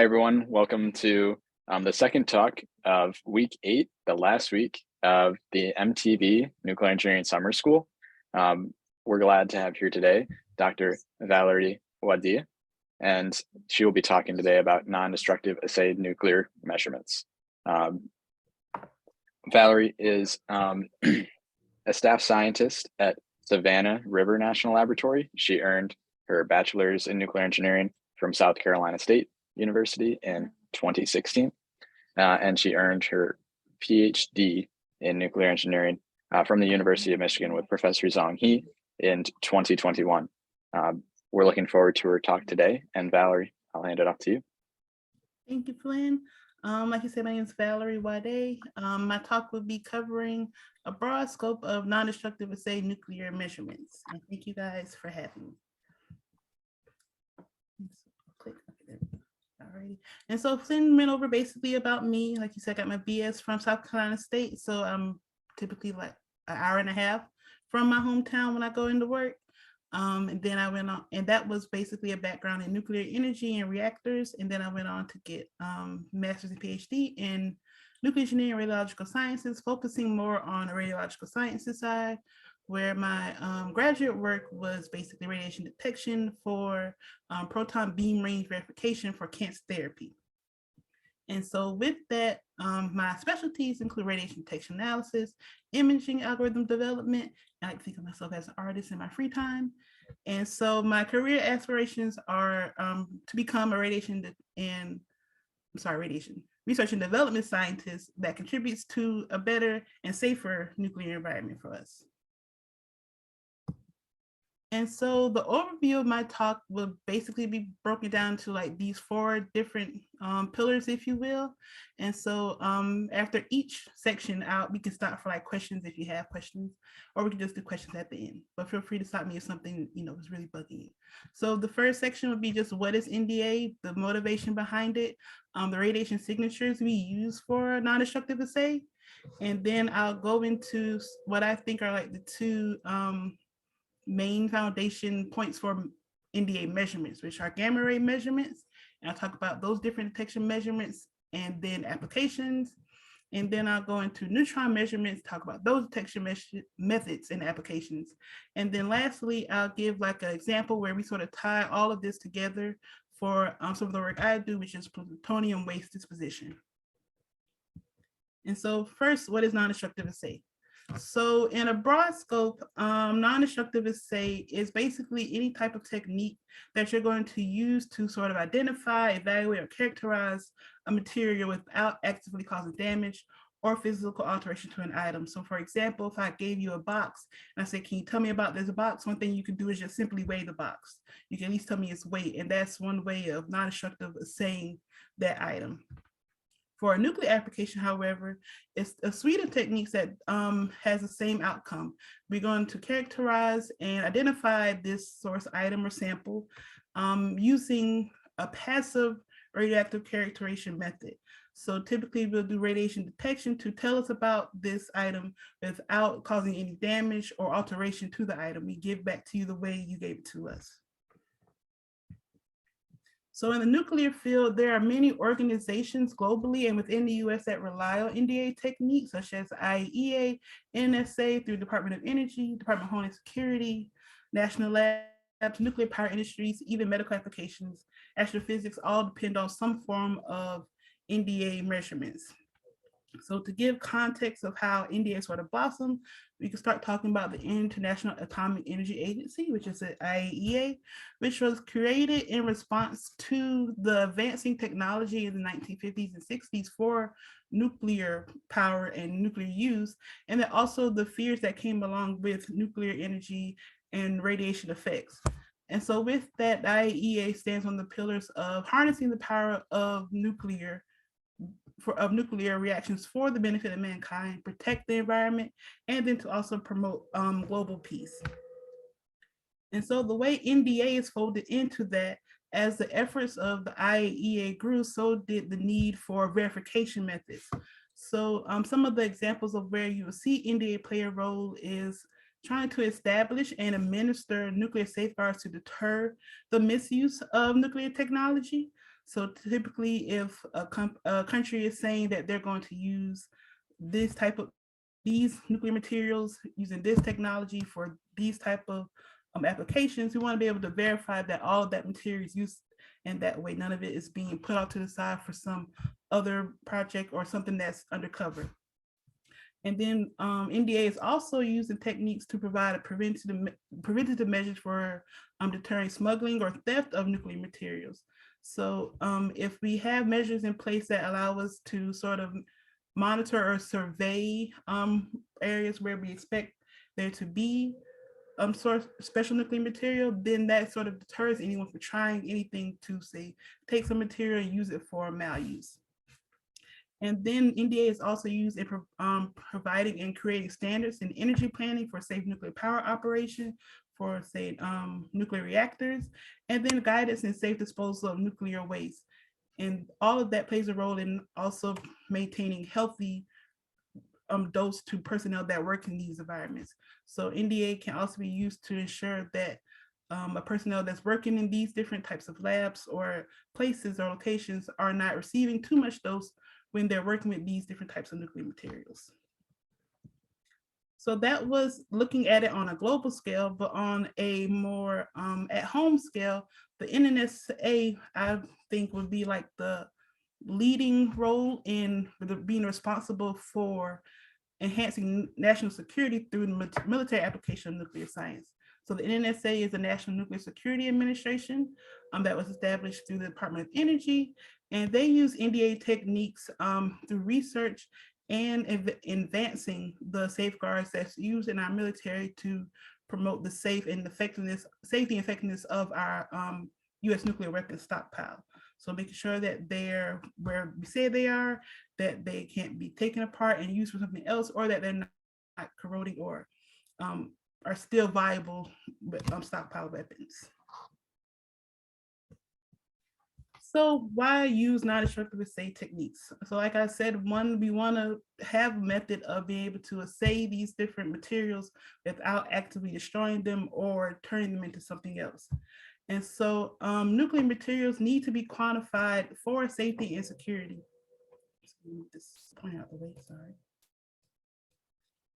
Hi, everyone. Welcome to the second talk of week 8, the last week of the MTV Nuclear Engineering Summer School. We're glad to have here today Dr. Valerie Nwadeyi, and she will be talking today about non-destructive assay nuclear measurements. Valerie is a staff scientist at Savannah River National Laboratory. She earned her bachelor's in nuclear engineering from South Carolina State University in 2016, and she earned her PhD in nuclear engineering from the University of Michigan with Professor Zhong He in 2021. We're looking forward to her talk today, and Valerie, I'll hand it off to you. Thank you, Flynn. Like you said, my name is Valerie Nwadeyi. My talk will be covering a broad scope of non-destructive assay nuclear measurements. And thank you guys for having me. Alrighty. And so Flynn went over basically about me. Like you said, I got my BS from South Carolina State. So I'm typically like an hour and a half from my hometown when I go into work. And then I went on, and that was basically a background in nuclear energy and reactors. And then I went on to get master's and PhD in nuclear engineering and radiological sciences, focusing more on the radiological sciences side, where my graduate work was basically radiation detection for proton beam range verification for cancer therapy. And so with that, my specialties include radiation detection analysis, imaging algorithm development. I like to think of myself as an artist in my free time. And so my career aspirations are to become a radiation research and development scientist that contributes to a better and safer nuclear environment for us. And so the overview of my talk will basically be broken down to like these 4 different pillars, if you will. And so after each section out, we can stop for like questions if you have questions, or we can just do questions at the end. But feel free to stop me if something is really bugging you. So the first section would be just what is NDA, the motivation behind it, the radiation signatures we use for non-destructive assay. And then I'll go into what I think are like the 2 main foundation points for NDA measurements, which are gamma ray measurements. And I'll talk about those different detection measurements and then applications. And then I'll go into neutron measurements, talk about those detection methods and applications. And then lastly, I'll give like an example where we sort of tie all of this together for some of the work I do, which is plutonium waste disposition. And so first, what is non-destructive assay? So in a broad scope, non-destructive assay is basically any type of technique that you're going to use to sort of identify, evaluate, or characterize a material without actively causing damage or physical alteration to an item. So for example, if I gave you a box and I said, can you tell me about this box? One thing you can do is just simply weigh the box. You can at least tell me its weight, and that's one way of non-destructive assaying that item. For a nuclear application, however, it's a suite of techniques that has the same outcome. We're going to characterize and identify this source item or sample using a passive radioactive characterization method. So typically we'll do radiation detection to tell us about this item without causing any damage or alteration to the item. We give back to you the way you gave it to us. So in the nuclear field, there are many organizations globally and within the US that rely on NDA techniques, such as IAEA, NSA through Department of Energy, Department of Homeland Security, National Labs, nuclear power industries, even medical applications, astrophysics, all depend on some form of NDA measurements. So to give context of how NDA sort of blossomed, we can start talking about the International Atomic Energy Agency, which is the IAEA, which was created in response to the advancing technology in the 1950s and 60s for nuclear power and nuclear use, and then also the fears that came along with nuclear energy and radiation effects. And so with that, the IAEA stands on the pillars of harnessing the power of nuclear reactions for the benefit of mankind, protect the environment, and then to also promote global peace. And so the way NDA is folded into that, as the efforts of the IAEA grew, so did the need for verification methods. So some of the examples of where you will see NDA play a role is trying to establish and administer nuclear safeguards to deter the misuse of nuclear technology. So typically, if a country is saying that they're going to use this type of these nuclear materials using this technology for these type of applications, we want to be able to verify that all of that material is used, and that way none of it is being put off to the side for some other project or something that's undercover. And then NDA is also using techniques to provide a preventative measures for deterring smuggling or theft of nuclear materials. So if we have measures in place that allow us to sort of monitor or survey areas where we expect there to be source special nuclear material, then that sort of deters anyone from trying anything to say, take some material and use it for maluse. And then NDA is also used in providing and creating standards in energy planning for safe nuclear power operation, for say nuclear reactors, and then guidance in safe disposal of nuclear waste. And all of that plays a role in also maintaining healthy dose to personnel that work in these environments. So NDA can also be used to ensure that a personnel that's working in these different types of labs or places or locations are not receiving too much dose when they're working with these different types of nuclear materials. So that was looking at it on a global scale, but on a more at-home scale, the NNSA, I think, would be like the leading role in being responsible for enhancing national security through the military application of nuclear science. So the NNSA is the National Nuclear Security Administration that was established through the Department of Energy, and they use NDA techniques through research and advancing the safeguards that's used in our military to promote the safety and effectiveness of our U.S. nuclear weapons stockpile. So making sure that they're where we say they are, that they can't be taken apart and used for something else, or that they're not corroding or are still viable stockpile weapons. So why use non-destructive assay techniques? So like I said, one, we want to have a method of being able to assay these different materials without actively destroying them or turning them into something else. And so nuclear materials need to be quantified for safety and security. This point out the way, sorry.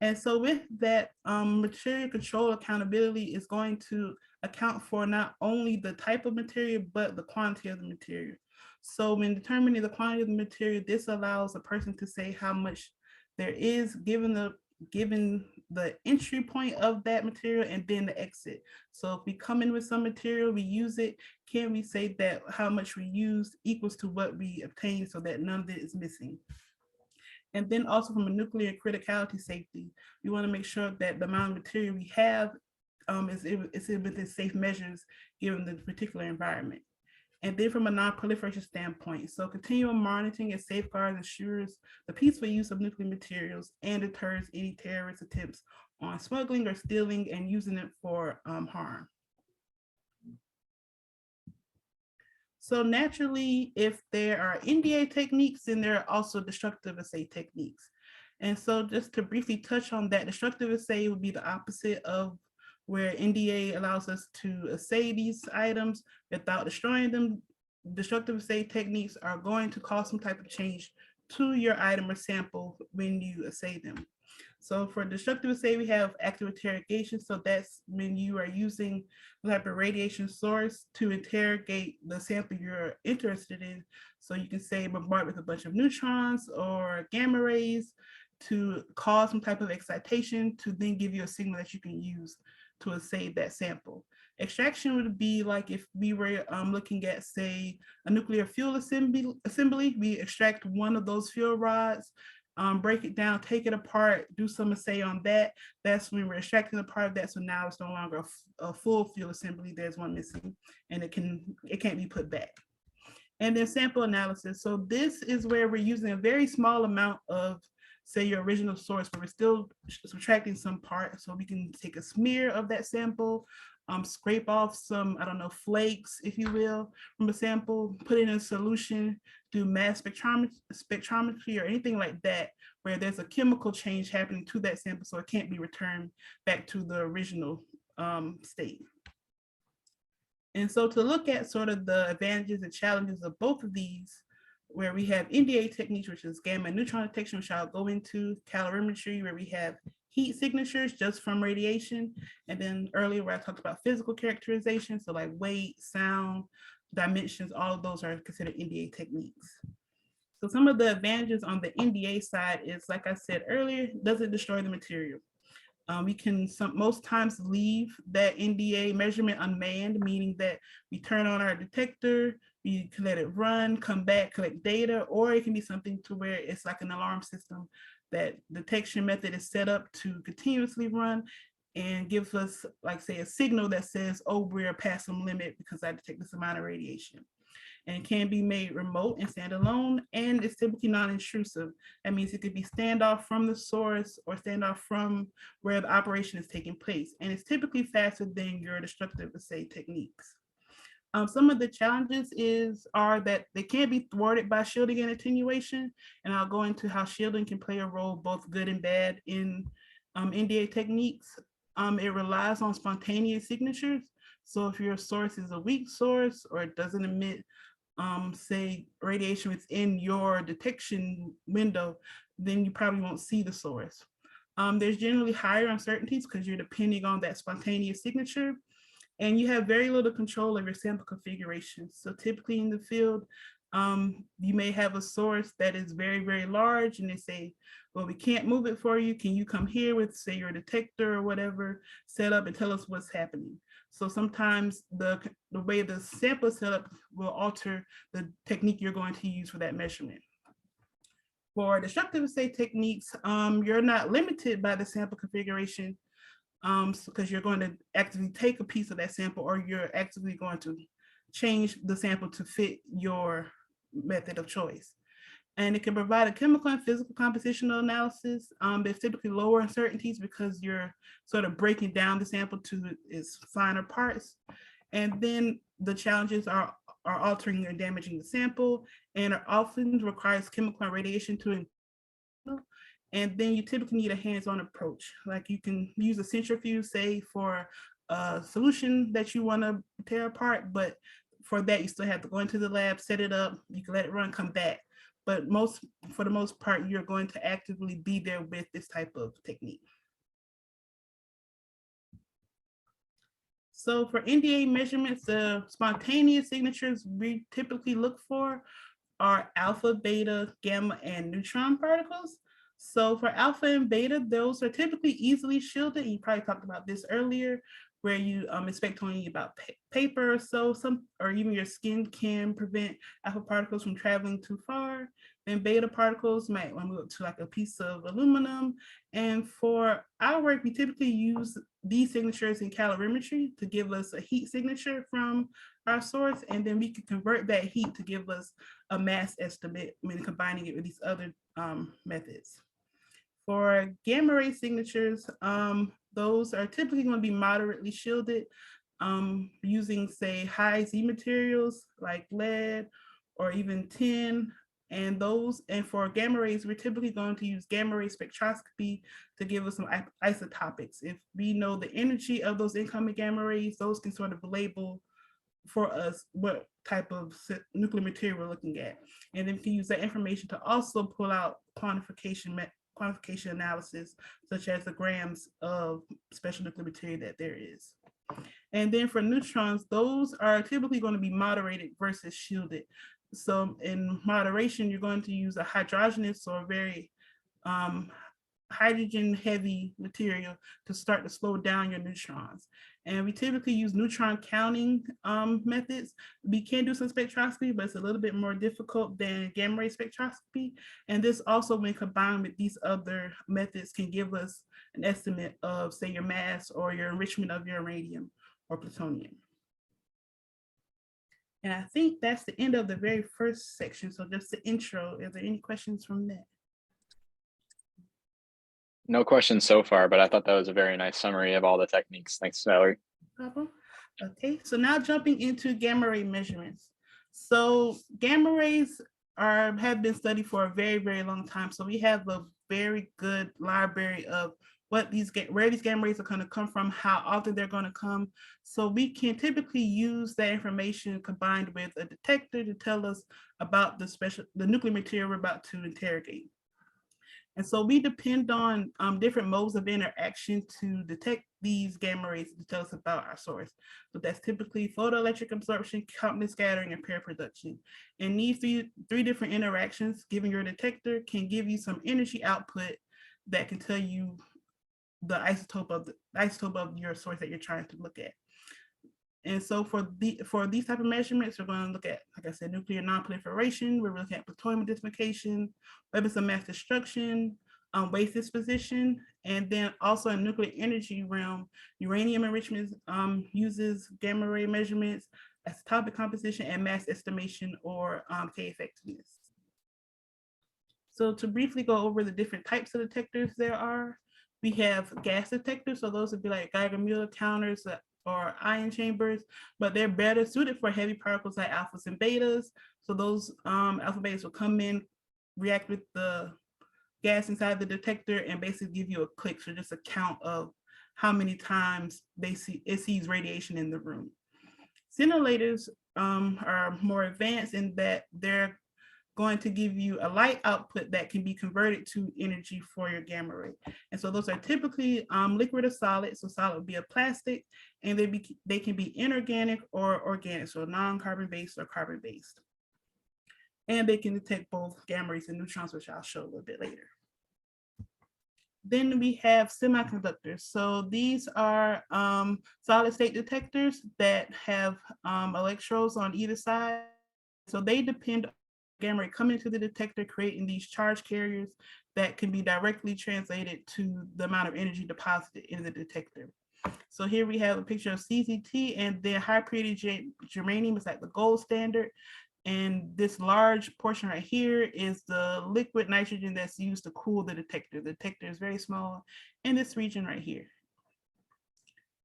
And so with that, material control accountability is going to account for not only the type of material, but the quantity of the material. So when determining the quantity of the material, this allows a person to say how much there is given the entry point of that material and then the exit. So if we come in with some material, we use it, can we say that how much we used equals to what we obtained so that none of it is missing? And then also from a nuclear criticality safety, we want to make sure that the amount of material we have is within safe measures given the particular environment. And then from a non-proliferation standpoint, so continual monitoring and safeguards ensures the peaceful use of nuclear materials and deters any terrorist attempts on smuggling or stealing and using it for harm. So naturally, if there are NDA techniques, then there are also destructive assay techniques. And so just to briefly touch on that, destructive assay would be the opposite of where NDA allows us to assay these items without destroying them. Destructive assay techniques are going to cause some type of change to your item or sample when you assay them. So for destructive assay, we have active interrogation. So that's when you are using the type of radiation source to interrogate the sample you're interested in. So you can say bombard with a bunch of neutrons or gamma rays to cause some type of excitation to then give you a signal that you can use to assay that sample. Extraction would be like if we were looking at, say, a nuclear fuel assembly, we extract one of those fuel rods, break it down, take it apart, do some assay on that. That's when we're extracting the part of that. So now it's no longer a full fuel assembly. There's one missing, and it can't be put back. And then sample analysis. So this is where we're using a very small amount of, say, your original source, but we're still subtracting some part. So we can take a smear of that sample, scrape off some, I don't know, flakes, if you will, from a sample, put it in a solution, do mass spectrometry or anything like that, where there's a chemical change happening to that sample, so it can't be returned back to the original state. And so to look at sort of the advantages and challenges of both of these, where we have NDA techniques, which is gamma and neutron detection, which I'll go into, calorimetry, where we have heat signatures just from radiation. And then earlier where I talked about physical characterization, so like weight, sound, dimensions, all of those are considered NDA techniques. So some of the advantages on the NDA side is, like I said earlier, doesn't destroy the material. We can most times leave that NDA measurement unmanned, meaning that we turn on our detector, we can let it run, come back, collect data, or it can be something to where it's like an alarm system that detection method is set up to continuously run and gives us, like say, a signal that says, oh, we're past some limit because I detect this amount of radiation. And it can be made remote and standalone, and it's typically non-intrusive. That means it could be standoff from the source or standoff from where the operation is taking place. And it's typically faster than your destructive assay techniques. Some of the challenges are that they can be thwarted by shielding and attenuation. And I'll go into how shielding can play a role, both good and bad, in NDA techniques. It relies on spontaneous signatures. So if your source is a weak source or it doesn't emit say radiation within your detection window, then you probably won't see the source. There's generally higher uncertainties because you're depending on that spontaneous signature, and you have very little control of your sample configuration. So typically in the field, you may have a source that is very, very large and they say, well, we can't move it for you. Can you come here with, say, your detector or whatever, set up and tell us what's happening? So sometimes the way the sample is set up will alter the technique you're going to use for that measurement. For destructive assay techniques, you're not limited by the sample configuration because you're going to actively take a piece of that sample, or you're actively going to change the sample to fit your method of choice. And it can provide a chemical and physical compositional analysis. There's typically lower uncertainties because you're sort of breaking down the sample to its finer parts. And then the challenges are altering or damaging the sample, and it often requires chemical and radiation to. And then you typically need a hands-on approach. Like you can use a centrifuge, say, for a solution that you want to tear apart, but for that you still have to go into the lab, set it up, you can let it run, come back. But for the most part, you're going to actively be there with this type of technique. So for NDA measurements, the spontaneous signatures we typically look for are alpha, beta, gamma, and neutron particles. So for alpha and beta, those are typically easily shielded. You probably talked about this earlier, where you expect only about paper or so, or even your skin can prevent alpha particles from traveling too far. Then beta particles might want to move to like a piece of aluminum. And for our work, we typically use these signatures in calorimetry to give us a heat signature from our source, and then we can convert that heat to give us a mass estimate when combining it with these other methods. For gamma ray signatures, those are typically going to be moderately shielded using, say, high Z materials like lead or even tin. And for gamma rays, we're typically going to use gamma ray spectroscopy to give us some isotopics. If we know the energy of those incoming gamma rays, those can sort of label for us what type of nuclear material we're looking at. And then we can use that information to also pull out quantification analysis, such as the grams of special nuclear material that there is. And then for neutrons, those are typically going to be moderated versus shielded. So in moderation, you're going to use a hydrogenous or very hydrogen heavy material to start to slow down your neutrons. And we typically use neutron counting methods. We can do some spectroscopy, but it's a little bit more difficult than gamma ray spectroscopy. And this also, when combined with these other methods, can give us an estimate of, say, your mass or your enrichment of your uranium or plutonium. And I think that's the end of the very first section. So just the intro. Are there any questions from that? No questions so far, but I thought that was a very nice summary of all the techniques. Thanks, Valerie. Okay, so now jumping into gamma ray measurements. So gamma rays have been studied for a very, very long time. So we have a very good library of where these gamma rays are going to come from, how often they're going to come. So we can typically use that information combined with a detector to tell us about the nuclear material we're about to interrogate. And so we depend on different modes of interaction to detect these gamma rays to tell us about our source. So that's typically photoelectric absorption, Compton scattering, and pair production. And these three different interactions given your detector can give you some energy output that can tell you the isotope of your source that you're trying to look at. And so for these type of measurements, we're going to look at, like I said, nuclear nonproliferation. We're looking at plutonium dislocation, weapons of mass destruction, waste disposition, and then also in nuclear energy realm, uranium enrichment uses gamma ray measurements, isotopic composition, and mass estimation or K effectiveness. So to briefly go over the different types of detectors there are, we have gas detectors. So those would be like Geiger-Müller counters or ion chambers, but they're better suited for heavy particles like alphas and betas. So those alpha betas will come in, react with the gas inside the detector, and basically give you a click, so just a count of how many times it sees radiation in the room. Scintillators are more advanced in that they're going to give you a light output that can be converted to energy for your gamma ray. And so those are typically liquid or solid. So solid would be a plastic, and they can be inorganic or organic, so non-carbon based or carbon based. And they can detect both gamma rays and neutrons, which I'll show a little bit later. Then we have semiconductors. So these are solid state detectors that have electrodes on either side. So they depend on gamma ray coming into the detector, creating these charge carriers that can be directly translated to the amount of energy deposited in the detector. So here we have a picture of CZT, and the high purity germanium is like the gold standard. And this large portion right here is the liquid nitrogen that's used to cool the detector. The detector is very small in this region right here.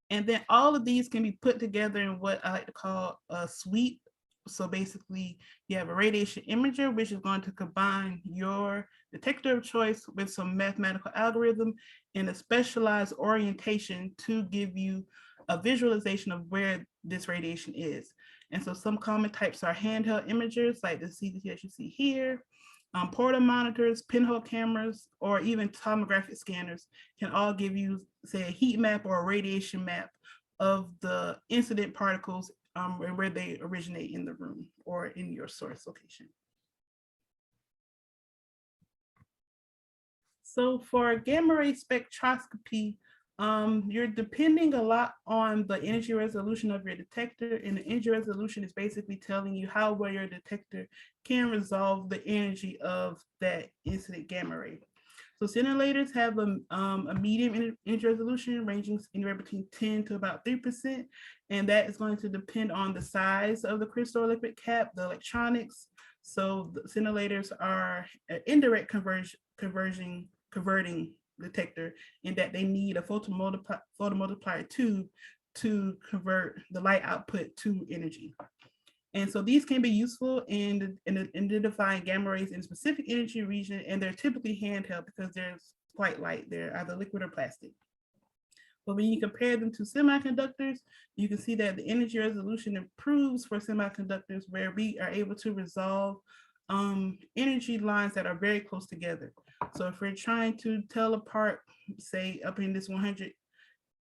And then all of these can be put together in what I like to call a suite. So basically you have a radiation imager, which is going to combine your detector of choice with some mathematical algorithm and a specialized orientation to give you a visualization of where this radiation is. And so some common types are handheld imagers like the CZT that you see here, portal monitors, pinhole cameras, or even tomographic scanners can all give you, say, a heat map or a radiation map of the incident particles and where they originate in the room or in your source location. So for gamma ray spectroscopy, you're depending a lot on the energy resolution of your detector, and the energy resolution is basically telling you how well your detector can resolve the energy of that incident gamma ray. So scintillators have a medium energy resolution ranging anywhere between 10 to about 3%, and that is going to depend on the size of the crystal or liquid cap, the electronics. So the scintillators are an indirect converting detector in that they need a photomultiplier tube to convert the light output to energy. And so these can be useful in identifying gamma rays in a specific energy region, and they're typically handheld because they're quite light. They're either liquid or plastic. But when you compare them to semiconductors, you can see that the energy resolution improves for semiconductors, where we are able to resolve energy lines that are very close together. So if we're trying to tell apart, say up in this 100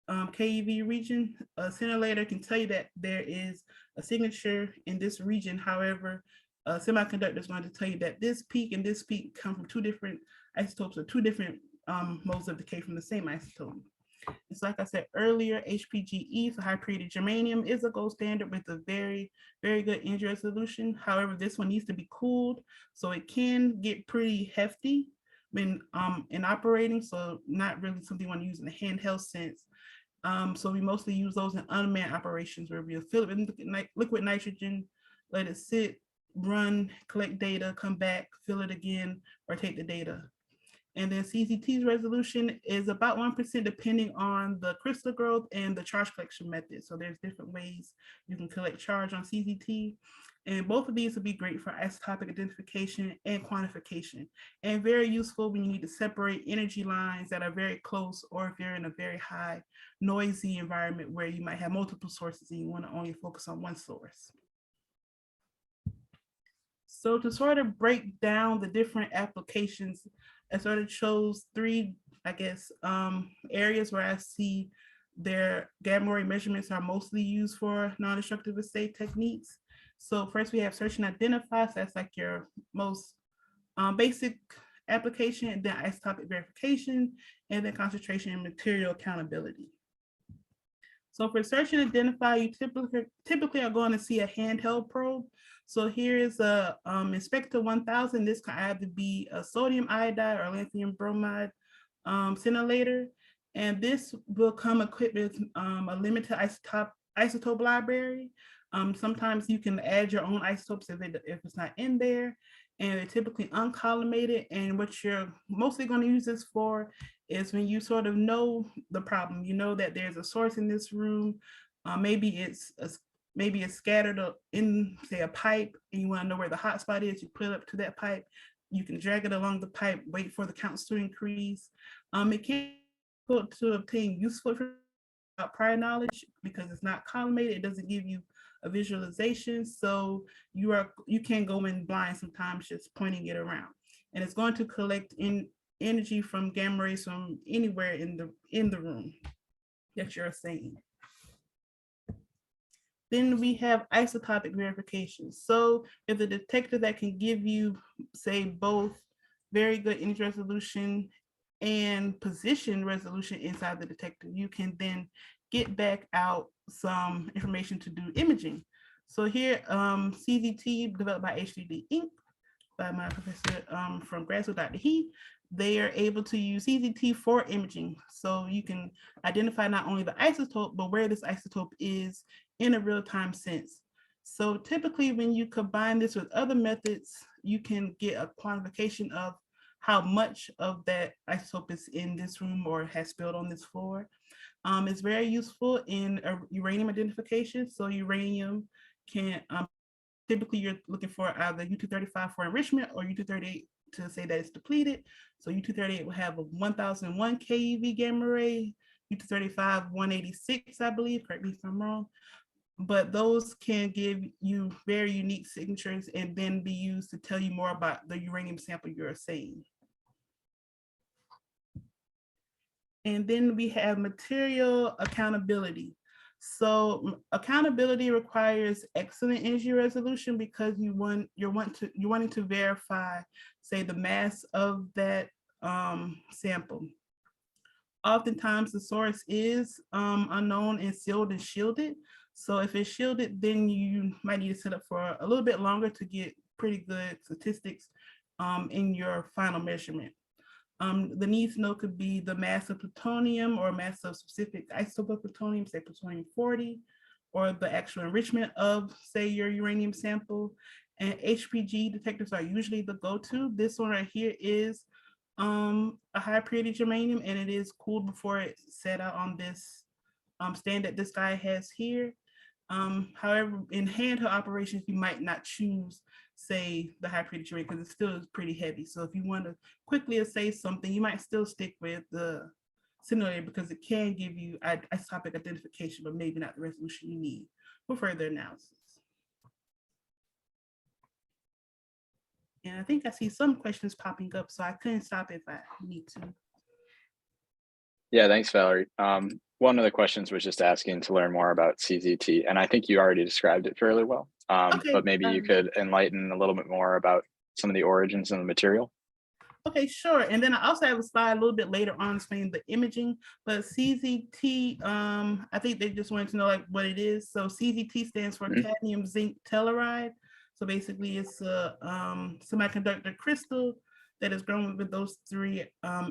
keV region, a scintillator can tell you that there is a signature in this region. However, a semiconductor is going to tell you that this peak and this peak come from two different isotopes or two different modes of decay from the same isotope. It's like I said earlier, HPGE, so high purity germanium, is a gold standard with a very, very good energy resolution. However, this one needs to be cooled, so it can get pretty hefty when in operating, so not really something you want to use in a handheld sense. So we mostly use those in unmanned operations where we'll fill it with liquid nitrogen, let it sit, run, collect data, come back, fill it again, or take the data. And then CZT's resolution is about 1% depending on the crystal growth and the charge collection method. So there's different ways you can collect charge on CZT. And both of these would be great for isotopic identification and quantification, and very useful when you need to separate energy lines that are very close, or if you're in a very high noisy environment where you might have multiple sources and you want to only focus on one source. So to sort of break down the different applications, I sort of chose three, I guess, areas where I see their gamma ray measurements are mostly used for non-destructive assay techniques. So first we have search and identify. So that's like your most basic application, and then isotopic verification, and then concentration and material accountability. So for search and identify, you typically are going to see a handheld probe. So here is a Inspector 1000. This can either be a sodium iodide or lithium bromide scintillator. And this will come equipped with a limited isotope library. Sometimes you can add your own isotopes if it's not in there. And they're typically uncollimated. And what you're mostly going to use this for is when you sort of know the problem. You know that there's a source in this room. Maybe it's scattered in, say, a pipe, and you want to know where the hot spot is. You put it up to that pipe. You can drag it along the pipe, wait for the counts to increase. It can be difficult to obtain useful information about prior knowledge because it's not collimated. It doesn't give you a visualization, so you can go in blind sometimes just pointing it around, and it's going to collect energy from gamma rays from anywhere in the room that you're seeing. Then we have isotopic verification. So if the detector that can give you, say, both very good energy resolution and position resolution inside the detector, you can then get back out some information to do imaging. So here, CZT, developed by HDD Inc., by my professor from grad school, Dr. He, they are able to use CZT for imaging. So you can identify not only the isotope, but where this isotope is in a real-time sense. So typically when you combine this with other methods, you can get a quantification of how much of that isotope is in this room or has spilled on this floor. It's very useful in uranium identification. So uranium can, typically you're looking for either U-235 for enrichment or U-238 to say that it's depleted. So U-238 will have a 1001 keV gamma ray, U-235 186, I believe, correct me if I'm wrong. But those can give you very unique signatures and then be used to tell you more about the uranium sample you're assaying. And then we have material accountability. So accountability requires excellent energy resolution because you're wanting to verify, say, the mass of that sample. Oftentimes the source is unknown and sealed and shielded. So if it's shielded, then you might need to set up for a little bit longer to get pretty good statistics in your final measurement. The needs to know could be the mass of plutonium or mass of specific isotope of plutonium, say plutonium 40, or the actual enrichment of, say, your uranium sample. And HPG detectors are usually the go-to. This one right here is a high purity germanium, and it is cooled before it's set out on this stand that this guy has here. However, in handheld operations, you might not choose, say, the high purity germanium because it still is pretty heavy. So if you want to quickly assay something, you might still stick with the scintillator because it can give you isotopic identification, but maybe not the resolution you need for further analysis. And I think I see some questions popping up, so I couldn't stop if I need to. Yeah, thanks, Valerie. One of the questions was just asking to learn more about CZT, and I think you already described it fairly well. Okay, but maybe you could enlighten a little bit more about some of the origins of the material. Okay, sure. And then I also have a slide a little bit later on explaining the imaging, but CZT, I think they just wanted to know like what it is. So CZT stands for cadmium zinc telluride. So basically it's a semiconductor crystal that is grown with those three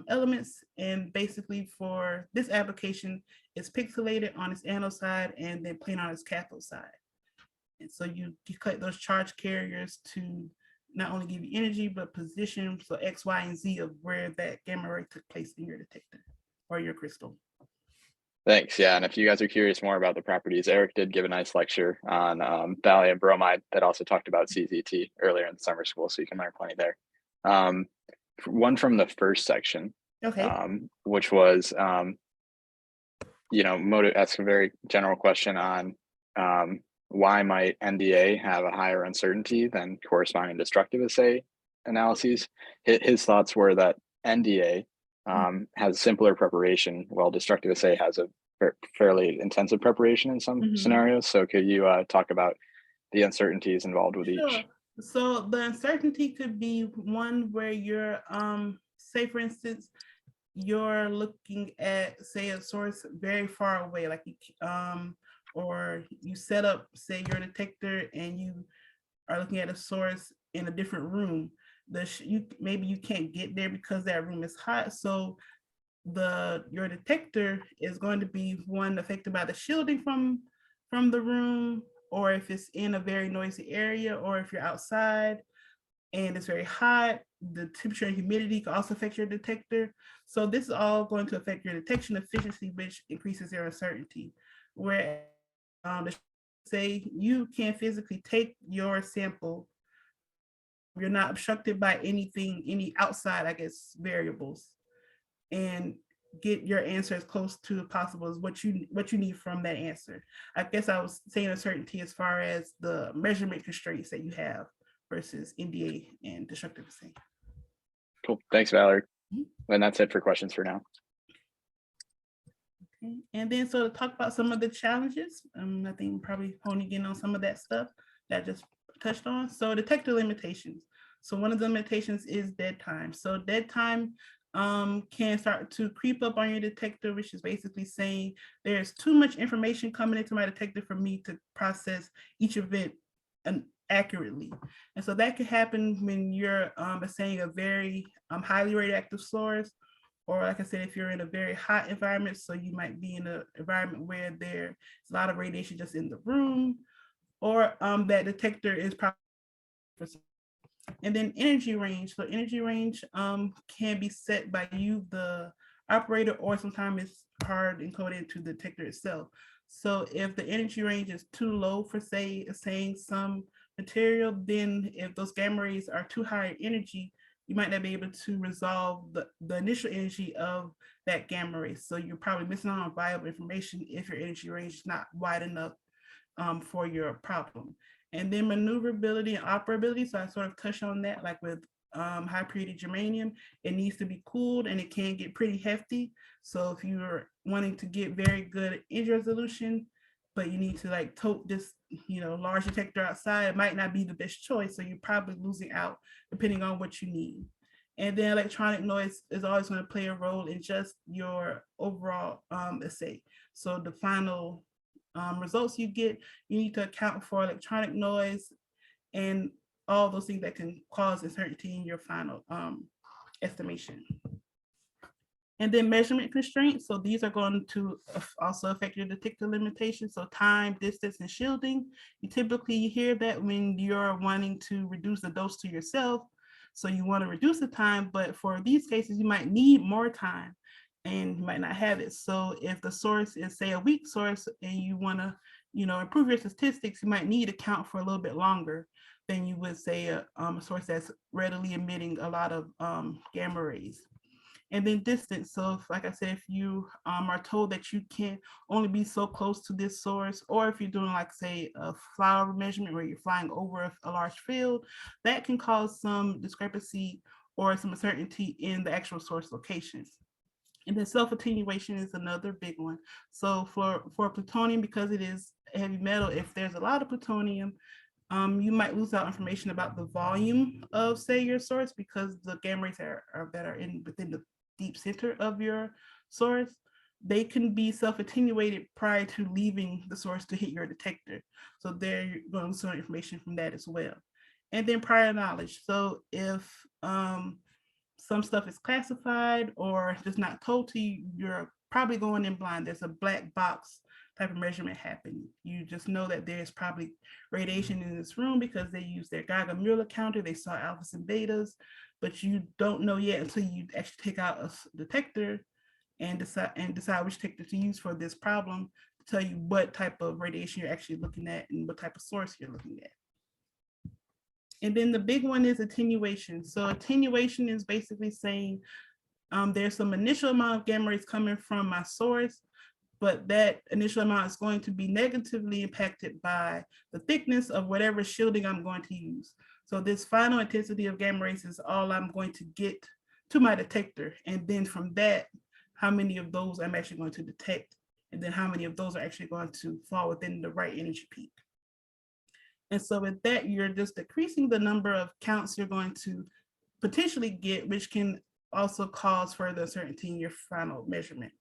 elements. And basically for this application, it's pixelated on its anode side and then plain on its cathode side. And so you collect those charge carriers to not only give you energy, but position, so X, Y, and Z of where that gamma ray took place in your detector or your crystal. Thanks. Yeah, and if you guys are curious more about the properties, Eric did give a nice lecture on thallium bromide that also talked about CZT earlier in the summer school, so you can learn plenty there. Um, one from the first section, Okay. which was ask a very general question on why might NDA have a higher uncertainty than corresponding destructive assay analyses. His thoughts were that NDA has simpler preparation, while destructive assay has a fairly intensive preparation in some Mhm. scenarios. So could you talk about the uncertainties involved with Sure. each? So the uncertainty could be one where you're, say for instance, you're looking at, say, a source very far away, like or you set up, say, your detector and you are looking at a source in a different room. You maybe you can't get there because that room is hot. So your detector is going to be one affected by the shielding from the room, or if it's in a very noisy area, or if you're outside and it's very hot, the temperature and humidity can also affect your detector. So this is all going to affect your detection efficiency, which increases your uncertainty. Whereas say you can physically take your sample, you're not obstructed by anything, any outside, I guess, variables, and get your answer as close to possible as what you need from that answer. I guess I was saying uncertainty as far as the measurement constraints that you have versus NDA and destructive assay. Cool. Thanks, Valerie. Mhm. And that's it for questions for now. Okay. And then so to talk about some of the challenges, I think probably honing in on some of that stuff that I just touched on. So detector limitations. So one of the limitations is dead time. So dead time can start to creep up on your detector, which is basically saying there's too much information coming into my detector for me to process each event accurately. And so that could happen when you're assaying a very highly radioactive source, or like I said, if you're in a very hot environment, so you might be in an environment where there's a lot of radiation just in the room, or that detector is probably. And then energy range. So energy range can be set by you, the operator, or sometimes it's hard encoded to the detector itself. So if the energy range is too low for, say, saying some material, then if those gamma rays are too high energy, you might not be able to resolve the initial energy of that gamma ray. So you're probably missing out on valuable information if your energy range is not wide enough for your problem. And then maneuverability and operability. So I sort of touched on that, like with high purity germanium, it needs to be cooled and it can get pretty hefty. So if you're wanting to get very good image resolution, but you need to like tote this, large detector outside, it might not be the best choice. So you're probably losing out depending on what you need. And then electronic noise is always going to play a role in just your overall assay. So the final results you get, you need to account for electronic noise and all those things that can cause uncertainty in your final estimation. And then measurement constraints. So these are going to also affect your detector limitations. So time, distance, and shielding. You typically hear that when you're wanting to reduce the dose to yourself. So you want to reduce the time, but for these cases, you might need more time and you might not have it. So if the source is, say, a weak source and you want to, improve your statistics, you might need to count for a little bit longer than you would say a source that's readily emitting a lot of gamma rays. And then distance. So if, like I said, if you are told that you can only be so close to this source, or if you're doing like, say, a flyover measurement where you're flying over a large field, that can cause some discrepancy or some uncertainty in the actual source locations. And then self-attenuation is another big one. So for plutonium, because it is heavy metal, if there's a lot of plutonium, you might lose out information about the volume of, say, your source, because the gamma rays that are within the deep center of your source, they can be self-attenuated prior to leaving the source to hit your detector. So there you're going to lose some information from that as well. And then prior knowledge. So if some stuff is classified or just not told to you, you're probably going in blind. There's a black box type of measurement happening. You just know that there's probably radiation in this room because they use their Geiger-Müller counter. They saw alphas and betas, but you don't know yet until you actually take out a detector and decide which detector to use for this problem to tell you what type of radiation you're actually looking at and what type of source you're looking at. And then the big one is attenuation. So attenuation is basically saying there's some initial amount of gamma rays coming from my source, but that initial amount is going to be negatively impacted by the thickness of whatever shielding I'm going to use. So this final intensity of gamma rays is all I'm going to get to my detector. And then from that, how many of those I'm actually going to detect, and then how many of those are actually going to fall within the right energy peak. And so with that, you're just decreasing the number of counts you're going to potentially get, which can also cause further uncertainty in your final measurement.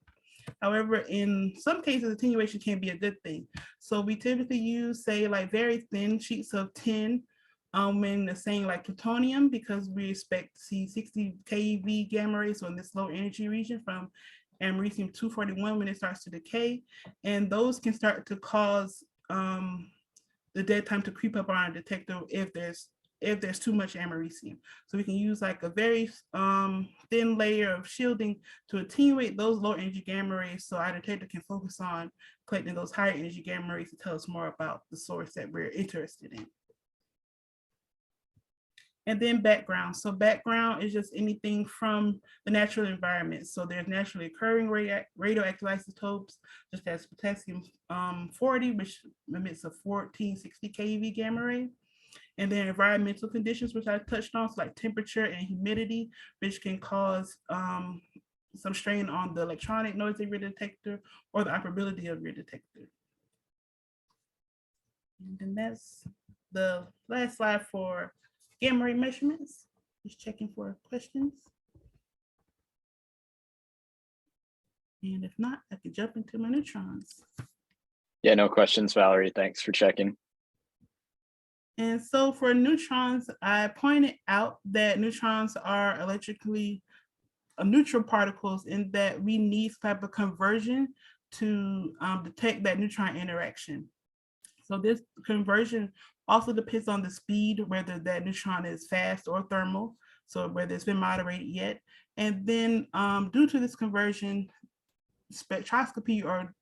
However, in some cases, attenuation can be a good thing. So we typically use, say, like very thin sheets of tin when saying like plutonium, because we expect to see 60 keV gamma rays, so in this low energy region from americium-241 when it starts to decay. And those can start to cause the dead time to creep up on our detector if there's too much americium. So we can use like a very thin layer of shielding to attenuate those low energy gamma rays, so our detector can focus on collecting those higher energy gamma rays to tell us more about the source that we're interested in. And then background. So background is just anything from the natural environment. So there's naturally occurring radioactive isotopes, such as potassium 40, which emits a 1460 keV gamma ray. And then environmental conditions, which I touched on, so like temperature and humidity, which can cause some strain on the electronic noise of your detector or the operability of your detector. And then that's the last slide for gamma ray measurements. Just checking for questions. And if not, I could jump into my neutrons. Yeah, no questions, Valerie. Thanks for checking. And so for neutrons, I pointed out that neutrons are electrically neutral particles in that we need some type of conversion to detect that neutron interaction. So this conversion also depends on the speed, whether that neutron is fast or thermal, so whether it's been moderated yet. And then due to this conversion, spectroscopy or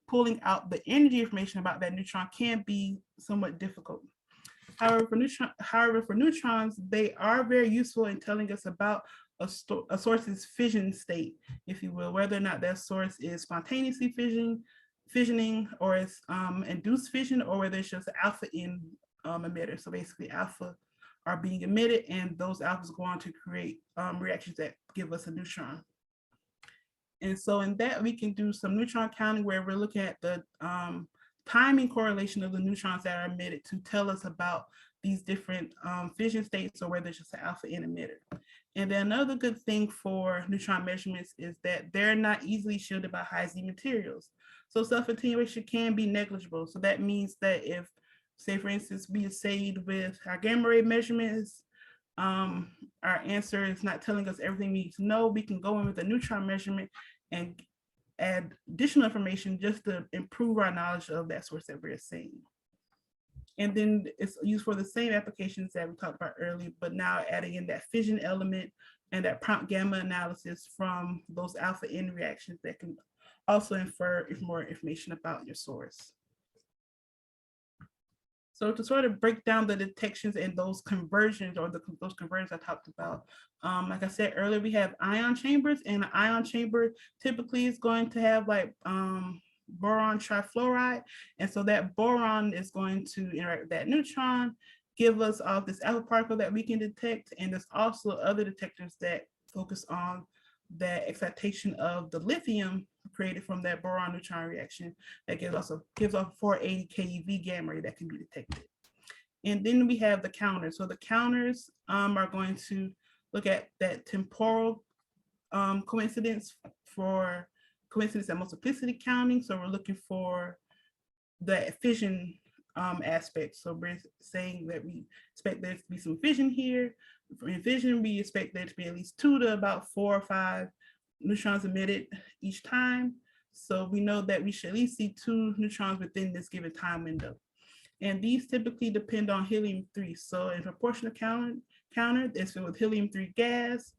pulling out the energy information about that neutron can be somewhat difficult. However, for neutrons, they are very useful in telling us about a source's fission state, if you will, whether or not that source is spontaneously fissioning or is induced fission, or whether it's just an alpha N emitter. So basically alpha are being emitted and those alphas go on to create reactions that give us a neutron. And so in that, we can do some neutron counting where we're looking at the timing correlation of the neutrons that are emitted to tell us about these different fission states, or whether it's just an alpha N emitter. And then another good thing for neutron measurements is that they're not easily shielded by high Z materials. So self-attenuation can be negligible. So that means that if, say for instance, we assayed with our gamma ray measurements, our answer is not telling us everything we need to know, we can go in with a neutron measurement and add additional information just to improve our knowledge of that source that we're seeing. And then it's used for the same applications that we talked about earlier, but now adding in that fission element and that prompt gamma analysis from those alpha N reactions that can also infer more information about your source. So to sort of break down the detections and those conversions, or those conversions I talked about, like I said earlier, we have ion chambers, and an ion chamber typically is going to have like boron trifluoride. And so that boron is going to interact with that neutron, give us off this alpha particle that we can detect. And there's also other detectors that focus on that excitation of the lithium created from that boron neutron reaction that gives off 480 keV gamma ray that can be detected. And then we have the counters. So the counters are going to look at that temporal coincidence for coincidence and multiplicity counting. So we're looking for the fission aspect. So we're saying that we expect there to be some fission here. In fission, we expect there to be at least 2 to about 4 or 5 neutrons emitted each time. So we know that we should at least see 2 neutrons within this given time window. And these typically depend on helium-3. So in proportional counter, it's filled with helium-3 gas.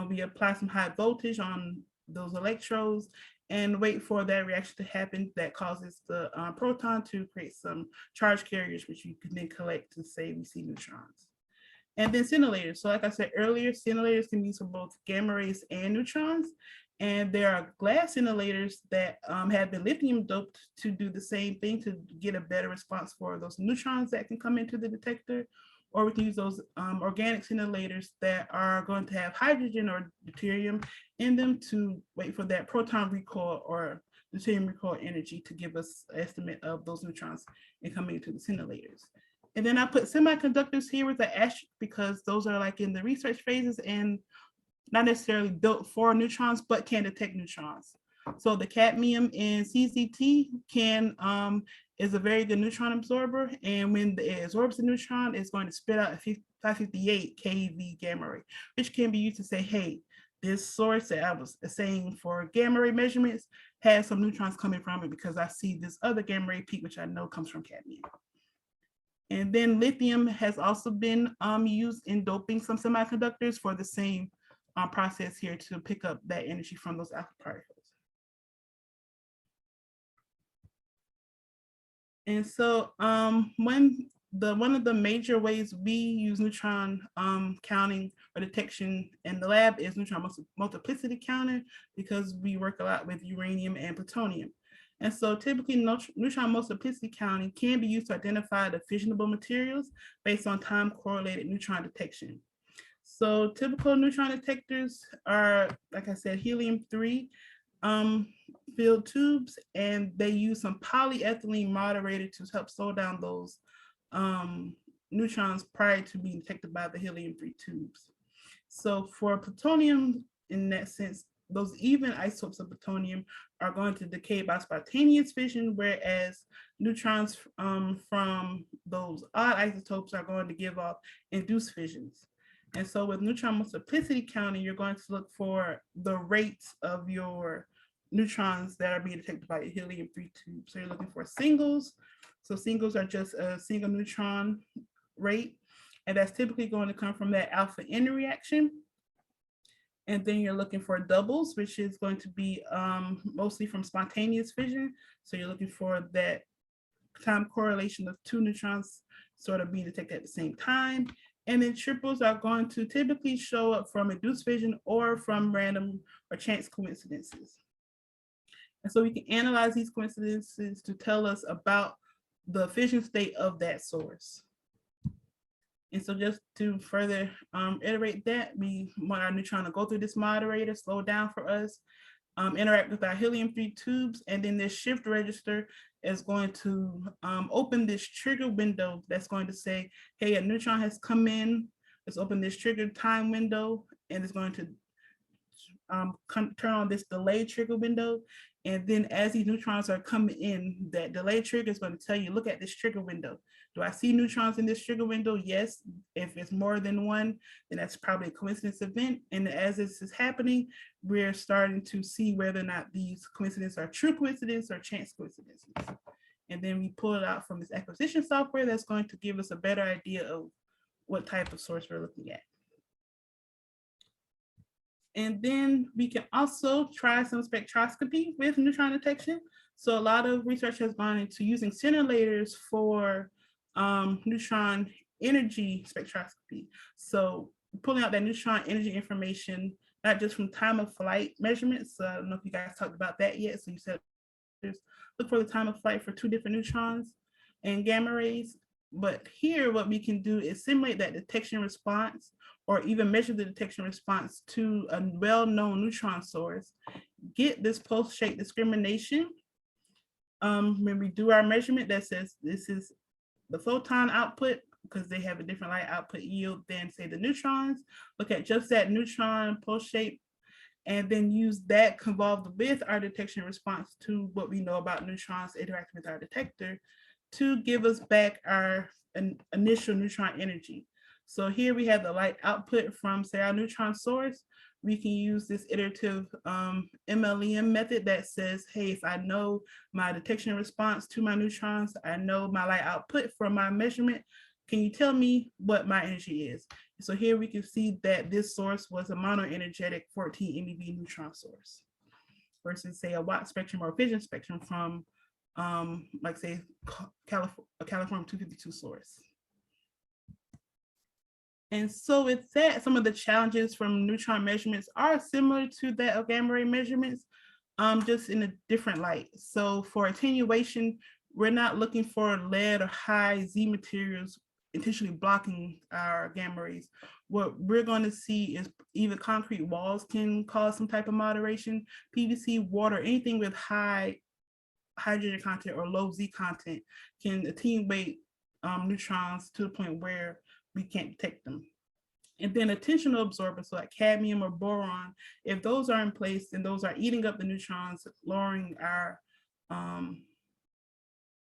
We apply some high voltage on those electrodes and wait for that reaction to happen that causes the proton to create some charge carriers, which you can then collect to say we see neutrons. And then scintillators. So like I said earlier, scintillators can be used for both gamma rays and neutrons. And there are glass scintillators that have been lithium doped to do the same thing, to get a better response for those neutrons that can come into the detector. Or we can use those organic scintillators that are going to have hydrogen or deuterium in them to wait for that proton recoil or deuterium recoil energy to give us an estimate of those neutrons and coming into the scintillators. And then I put semiconductors here with the asterisk because those are like in the research phases and not necessarily built for neutrons, but can detect neutrons. So the cadmium in CZT is a very good neutron absorber. And when it absorbs a neutron, it's going to spit out a 558 keV gamma ray, which can be used to say, hey, this source that I was saying for gamma ray measurements has some neutrons coming from it because I see this other gamma ray peak, which I know comes from cadmium. And then lithium has also been used in doping some semiconductors for the same process here to pick up that energy from those alpha particles. And so one of the major ways we use neutron counting or detection in the lab is neutron multiplicity counter, because we work a lot with uranium and plutonium. And so typically neutron multiplicity counting can be used to identify the fissionable materials based on time correlated neutron detection. So typical neutron detectors are, like I said, helium-3 filled tubes, and they use some polyethylene moderator to help slow down those neutrons prior to being detected by the helium-3 tubes. So for plutonium, in that sense, those even isotopes of plutonium are going to decay by spontaneous fission, whereas neutrons from those odd isotopes are going to give off induced fissions. And so with neutron multiplicity counting, you're going to look for the rates of your neutrons that are being detected by a helium-3 tube. So you're looking for singles. So singles are just a single neutron rate, and that's typically going to come from that alpha N reaction. And then you're looking for doubles, which is going to be mostly from spontaneous fission. So you're looking for that time correlation of two neutrons sort of being detected at the same time. And then triples are going to typically show up from induced fission or from random or chance coincidences. And so we can analyze these coincidences to tell us about the fission state of that source. And so just to further iterate that, we want our neutron to go through this moderator, slow down for us, interact with our helium-3 tubes, and then this shift register is going to open this trigger window that's going to say, hey, a neutron has come in, let's open this trigger time window, and it's going to turn on this delay trigger window. And then as these neutrons are coming in, that delay trigger is going to tell you, look at this trigger window. Do I see neutrons in this trigger window? Yes. If it's more than one, then that's probably a coincidence event. And as this is happening, we're starting to see whether or not these coincidences are true coincidences or chance coincidences. And then we pull it out from this acquisition software that's going to give us a better idea of what type of source we're looking at. And then we can also try some spectroscopy with neutron detection. So a lot of research has gone into using scintillators for neutron energy spectroscopy. So pulling out that neutron energy information, not just from time of flight measurements. I don't know if you guys talked about that yet. So you said look for the time of flight for two different neutrons and gamma rays. But here, what we can do is simulate that detection response, or even measure the detection response to a well-known neutron source, get this pulse shape discrimination. When we do our measurement that says this is the photon output, because they have a different light output yield than say the neutrons, look at just that neutron pulse shape, and then use that convolved with our detection response to what we know about neutrons interacting with our detector to give us back our initial neutron energy. So here we have the light output from, say, our neutron source. We can use this iterative MLEM method that says, hey, if I know my detection response to my neutrons, I know my light output from my measurement, can you tell me what my energy is? So here we can see that this source was a monoenergetic 14 MeV neutron source. versus say a watt spectrum or a fission spectrum from like say a California 252 source. And so with that, some of the challenges from neutron measurements are similar to that of gamma ray measurements, just in a different light. So for attenuation, we're not looking for lead or high Z materials intentionally blocking our gamma rays. What we're going to see is either concrete walls can cause some type of moderation, PVC, water, anything with high hydrogen content or low Z content can attenuate neutrons to the point where we can't detect them. And then attentional absorbers, so like cadmium or boron, if those are in place, then those are eating up the neutrons, lowering our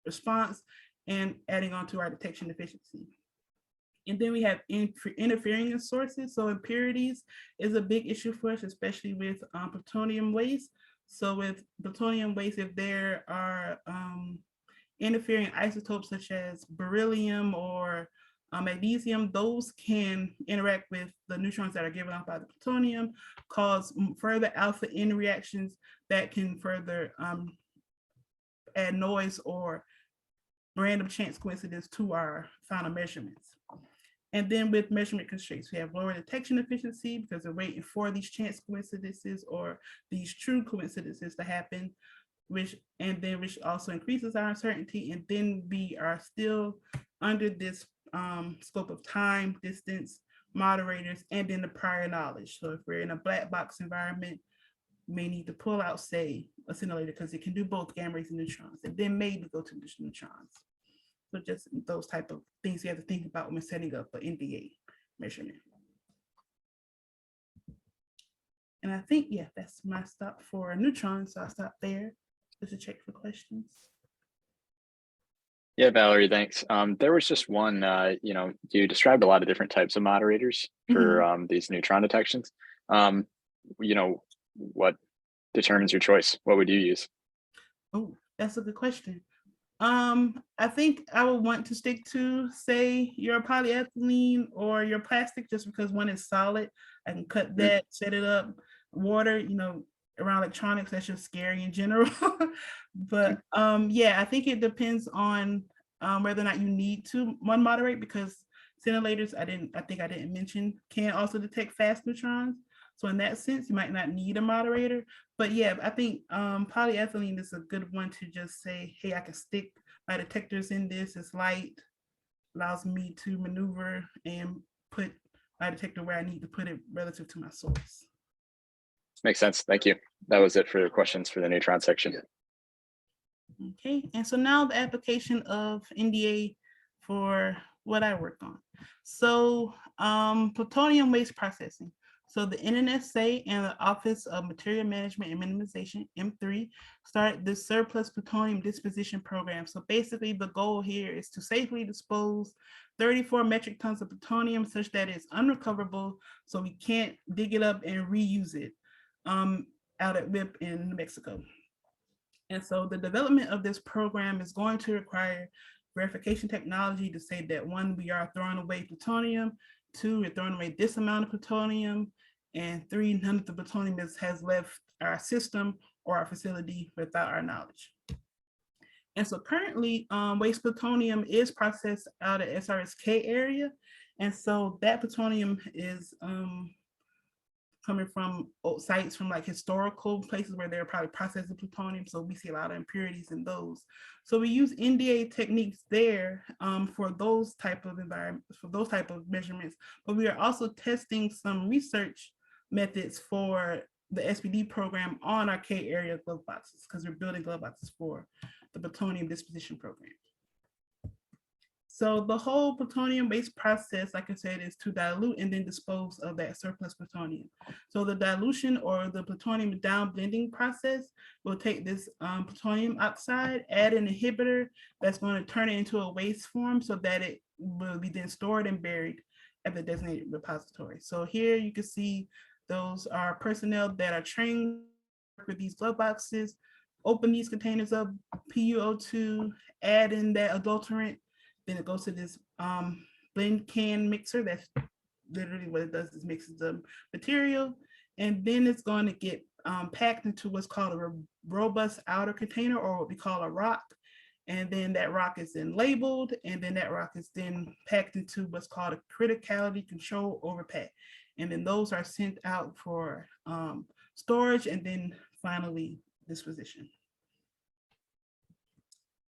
response and adding on to our detection efficiency. And then we have interfering sources. So impurities is a big issue for us, especially with plutonium waste. So with plutonium waste, if there are interfering isotopes such as beryllium or magnesium, those can interact with the neutrons that are given off by the plutonium, cause further alpha N reactions that can further add noise or random chance coincidence to our final measurements. And then with measurement constraints, we have lower detection efficiency because we're waiting for these chance coincidences or these true coincidences to happen, which also increases our uncertainty. And then we are still under this scope of time, distance, moderators, and then the prior knowledge. So if we're in a black box environment, we may need to pull out, say, a scintillator because it can do both gamma rays and neutrons, and then maybe go to the neutrons. So just those type of things you have to think about when we're setting up an NDA measurement. And I think, yeah, that's my stop for neutrons. So I'll stop there just to check for questions. Yeah, Valerie, thanks. There was just one, you described a lot of different types of moderators for these neutron detections. What determines your choice? What would you use? Oh, that's a good question. I think I would want to stick to, say, your polyethylene or your plastic, just because one is solid. I can cut that, set it up. Water, around electronics, that's just scary in general. But yeah, I think it depends on whether or not you need to moderate, because scintillators, I think I didn't mention, can also detect fast neutrons. So in that sense, you might not need a moderator. But yeah, I think polyethylene is a good one to just say, hey, I can stick my detectors in this. It's light, allows me to maneuver and put my detector where I need to put it relative to my source. Makes sense. Thank you. That was it for the questions for the neutron section. Okay, and so now the application of NDA for what I work on. So plutonium waste processing. So the NNSA and the Office of Material Management and Minimization, M3, started the surplus plutonium disposition program. So basically the goal here is to safely dispose 34 metric tons of plutonium such that it's unrecoverable, so we can't dig it up and reuse it out at WIP in New Mexico. And so the development of this program is going to require verification technology to say that, one, we are throwing away plutonium, two, we're throwing away this amount of plutonium, and three, none of the plutonium has left our system or our facility without our knowledge. And so currently, waste plutonium is processed out at SRSK area. And so that plutonium is coming from sites from like historical places where they're probably processing plutonium. So we see a lot of impurities in those. So we use NDA techniques there for those type of environments, for those type of measurements. But we are also testing some research methods for the SPD program on our K area glove boxes, because we're building glove boxes for the plutonium disposition program. So the whole plutonium waste process, like I said, is to dilute and then dispose of that surplus plutonium. So the dilution or the plutonium down blending process will take this plutonium oxide, add an inhibitor that's going to turn it into a waste form so that it will be then stored and buried at the designated repository. So here you can see those are personnel that are trained with these glove boxes, open these containers up, PuO2, add in that adulterant. Then it goes to this blend can mixer. That's literally what it does, is mixes the material. And then it's going to get packed into what's called a robust outer container, or what we call a rock. And then that rock is then labeled, and then that rock is then packed into what's called a criticality control overpack. And then those are sent out for storage and then finally disposition.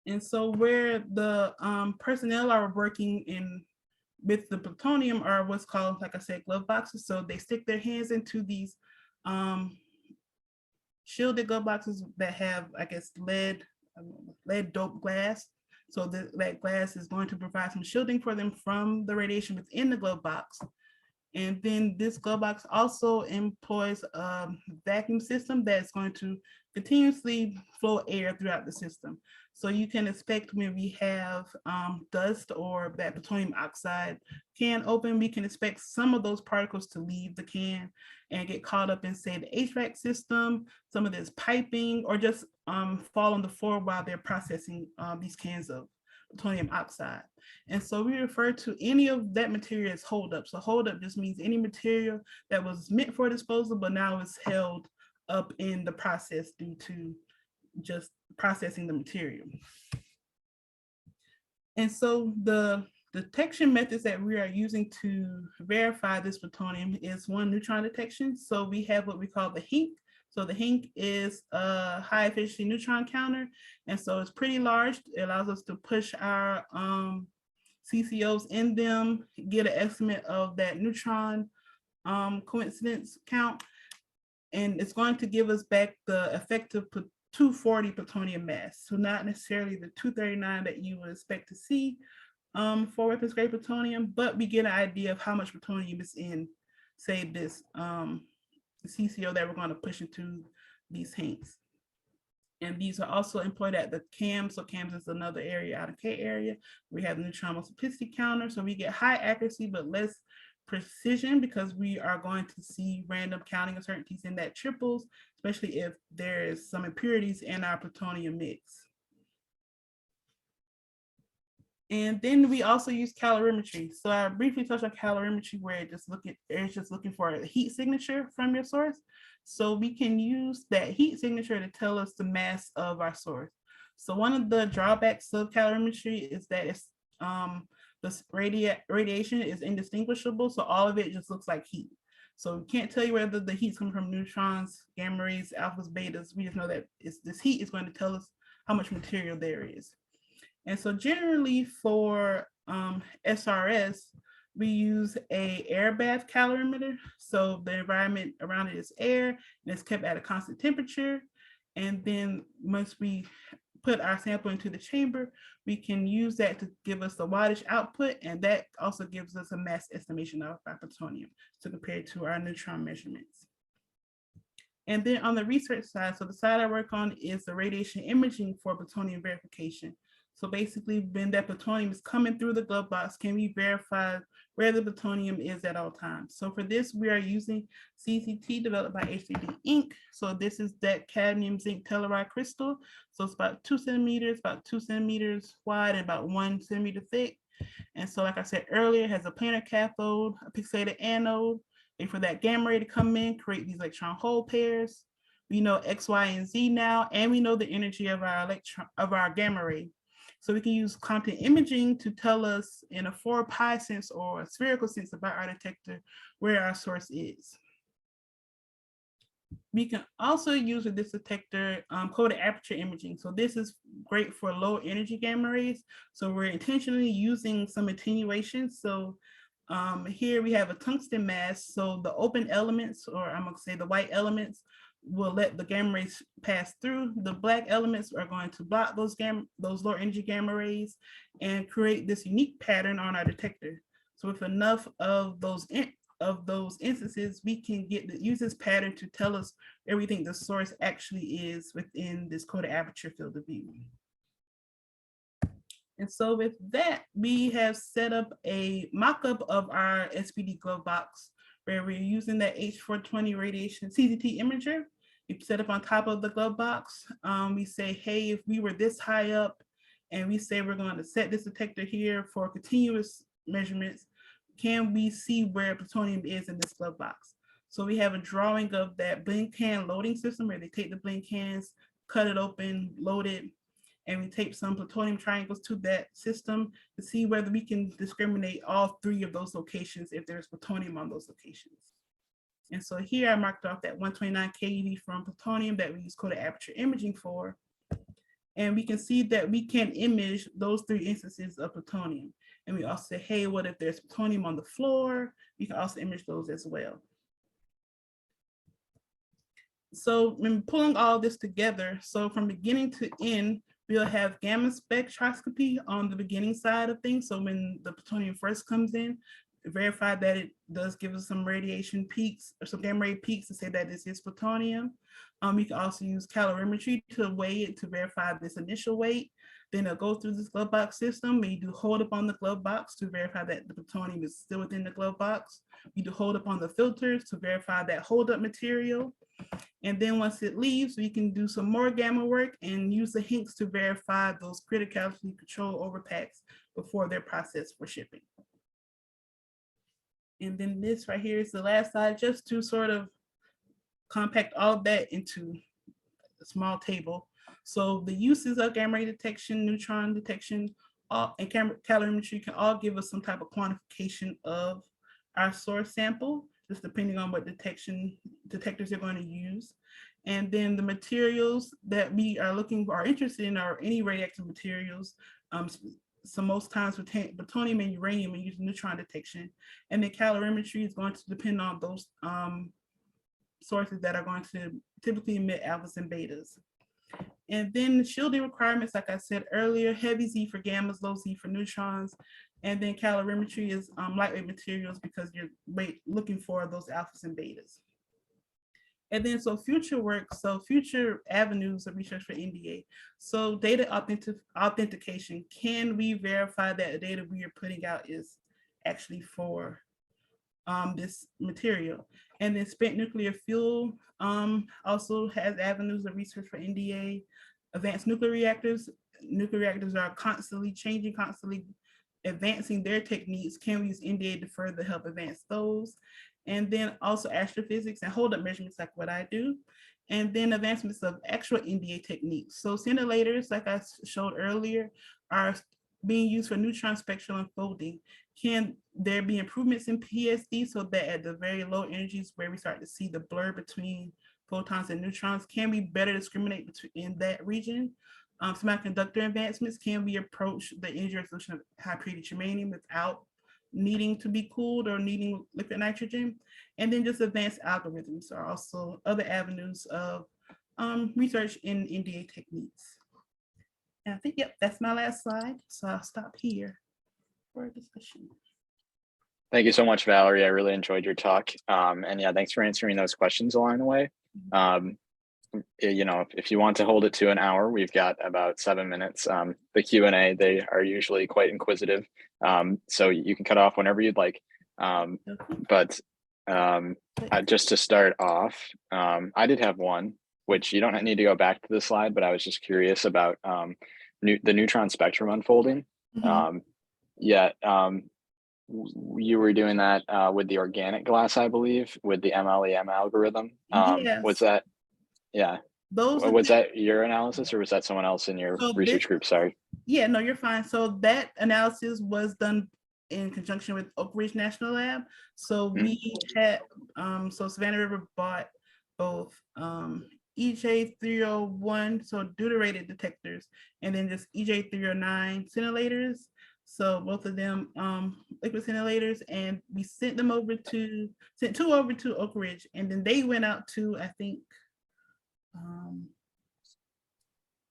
And so where the personnel are working in with the plutonium are what's called, like I said, glove boxes. So they stick their hands into these shielded glove boxes that have, I guess, lead dope glass. So that glass is going to provide some shielding for them from the radiation within the glove box. And then this glove box also employs a vacuum system that's going to continuously flow air throughout the system. So you can expect when we have dust or that plutonium oxide can open, we can expect some of those particles to leave the can and get caught up in, say, the HVAC system, some of this piping, or just fall on the floor while they're processing these cans of plutonium oxide. And so we refer to any of that material as holdup. So holdup just means any material that was meant for disposal, but now is held up in the process due to just processing the material. And so the detection methods that we are using to verify this plutonium is one, neutron detection. So we have what we call the HINC. So the HINC is a high efficiency neutron counter. And so it's pretty large. It allows us to push our CCOs in them, get an estimate of that neutron coincidence count. And it's going to give us back the effective 240 plutonium mass. So not necessarily the 239 that you would expect to see for weapons grade plutonium, but we get an idea of how much plutonium is in, say, this CCO that we're going to push into these HINCs. And these are also employed at the CAMS. So CAMS is another area out of K area. We have the neutron multiplicity counter. So we get high accuracy, but less precision because we are going to see random counting uncertainties in that triples, especially if there is some impurities in our plutonium mix. And then we also use calorimetry. So I briefly touched on calorimetry, where it's just looking for a heat signature from your source. So we can use that heat signature to tell us the mass of our source. So one of the drawbacks of calorimetry is that it's the radiation is indistinguishable. So all of it just looks like heat. So we can't tell you whether the heat's coming from neutrons, gamma rays, alphas, betas. We just know that this heat is going to tell us how much material there is. And so generally for SRS, we use a air bath calorimeter. So the environment around it is air and it's kept at a constant temperature. And then once we put our sample into the chamber, we can use that to give us the wattage output. And that also gives us a mass estimation of our plutonium to compare to our neutron measurements. And then on the research side, so the side I work on is the radiation imaging for plutonium verification. So basically, when that plutonium is coming through the glove box, can we verify where the plutonium is at all times? So for this, we are using CCT developed by H3D Inc. So this is that cadmium zinc telluride crystal. So it's about 2 centimeters, about 2 centimeters wide, and about 1 centimeter thick. And so, like I said earlier, it has a planar cathode, a pixelated anode, and for that gamma ray to come in, create these electron hole pairs. We know X, Y, and Z now, and we know the energy of our gamma ray. So we can use Compton imaging to tell us in a 4-pi sense or a spherical sense about our detector where our source is. We can also use with this detector coded aperture imaging. So this is great for low energy gamma rays. So we're intentionally using some attenuation. So here we have a tungsten mass. So the open elements, or I'm going to say the white elements, will let the gamma rays pass through. The black elements are going to block those low energy gamma rays and create this unique pattern on our detector. So with enough of those instances, we can use this pattern to tell us where we think the source actually is within this coded aperture field of view. And so with that, we have set up a mock-up of our SPD glove box where we're using that H420 radiation CCT imager. We set up on top of the glove box. We say, hey, if we were this high up and we say we're going to set this detector here for continuous measurements, can we see where plutonium is in this glove box? So we have a drawing of that blend can loading system where they take the blend cans, cut it open, load it, and we tape some plutonium triangles to that system to see whether we can discriminate all 3 of those locations if there's plutonium on those locations. And so here I marked off that 129 keV from plutonium that we use coded aperture imaging for. And we can see that we can image those 3 instances of plutonium. And we also say, hey, what if there's plutonium on the floor? We can also image those as well. So when pulling all this together, so from beginning to end, we'll have gamma spectroscopy on the beginning side of things. So when the plutonium first comes in, verify that it does give us some radiation peaks or some gamma ray peaks to say that this is plutonium. We can also use calorimetry to weigh it to verify this initial weight. Then it'll go through this glove box system. We do hold up on the glove box to verify that the plutonium is still within the glove box. We do hold up on the filters to verify that hold up material. And then once it leaves, we can do some more gamma work and use the hints to verify those criticality control overpacks before they're processed for shipping. And then this right here is the last slide, just to sort of compact all of that into a small table. So the uses of gamma ray detection, neutron detection, and calorimetry can all give us some type of quantification of our source sample, just depending on what detectors they're going to use. And then the materials that we are looking for, are interested in, are any radioactive materials. So most times with plutonium and uranium, we use neutron detection. And the calorimetry is going to depend on those sources that are going to typically emit alphas and betas. And then the shielding requirements, like I said earlier, heavy Z for gammas, low Z for neutrons. And then calorimetry is lightweight materials because you're looking for those alphas and betas. And then so future work, so future avenues of research for NDA. So data authentication, can we verify that the data we are putting out is actually for this material? And then spent nuclear fuel also has avenues of research for NDA. Advanced nuclear reactors are constantly changing, constantly advancing their techniques. Can we use NDA to further help advance those? And then also astrophysics and hold up measurements like what I do. And then advancements of actual NDA techniques. So scintillators, like I showed earlier, are being used for neutron spectral unfolding. Can there be improvements in PSD so that at the very low energies where we start to see the blur between photons and neutrons, can we better discriminate in that region? Semiconductor advancements, can we approach the energy resolution of high purity germanium without needing to be cooled or needing liquid nitrogen? And then just advanced algorithms are also other avenues of research in NDA techniques. And I think, yep, that's my last slide. So I'll stop here for a discussion. Thank you so much, Valerie. I really enjoyed your talk. And yeah, thanks for answering those questions along the way. You know, if you want to hold it to an hour, we've got about 7 minutes. The Q&A, they are usually quite inquisitive. So you can cut off whenever you'd like. But just to start off, I did have one, which you don't need to go back to the slide, but I was just curious about the neutron spectrum unfolding. You were doing that with the organic glass, I believe, with the MLEM algorithm. Yes. Was that, yeah. Was that your analysis or was that someone else in your research group? Sorry. Yeah, no, you're fine. So that analysis was done in conjunction with Oak Ridge National Lab. So we had, so Savannah River bought both EJ301, so deuterated detectors, and then just EJ309 scintillators. So both of them liquid scintillators, and we sent two over to Oak Ridge, and then they went out to, I think,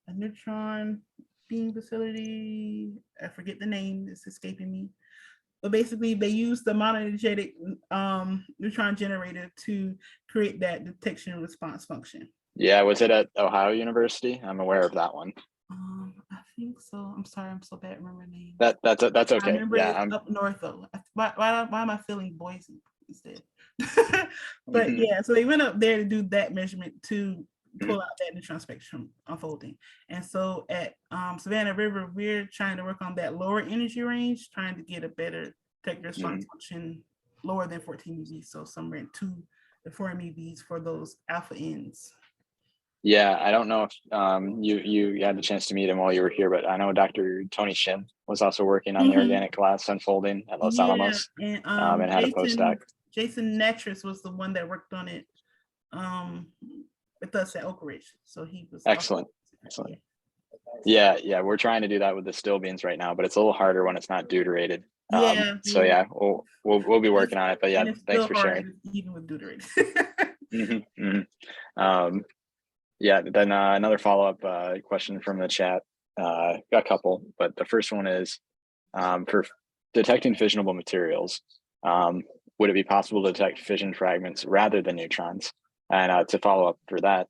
a neutron beam facility. I forget the name, it's escaping me. But basically they used the monoenergetic neutron generator to create that detection response function. Yeah, was it at Ohio University? I'm aware of that one. I think so. I'm sorry, I'm so bad at remembering names. That's okay. I remember it's up north though. Why am I feeling Boise instead? But yeah, so they went up there to do that measurement to pull out that neutron spectrum unfolding. And so at Savannah River, we're trying to work on that lower energy range, trying to get a better detector response function lower than 14 UV, so somewhere in 2 the 4-MeVs for those alpha ends. Yeah, I don't know if you had the chance to meet him while you were here, but I know Dr. Tony Shin was also working on the organic glass unfolding at Los Alamos, and had a postdoc. Jason Natras was the one that worked on it with us at Oak Ridge. So he was excellent. Yeah, we're trying to do that with the still beans right now, but it's a little harder when it's not deuterated. So yeah, we'll be working on it. But yeah, thanks for sharing. Even with deuterated. Yeah, then another follow-up question from the chat. Got a couple, but the first one is for detecting fissionable materials, would it be possible to detect fission fragments rather than neutrons? And to follow up for that,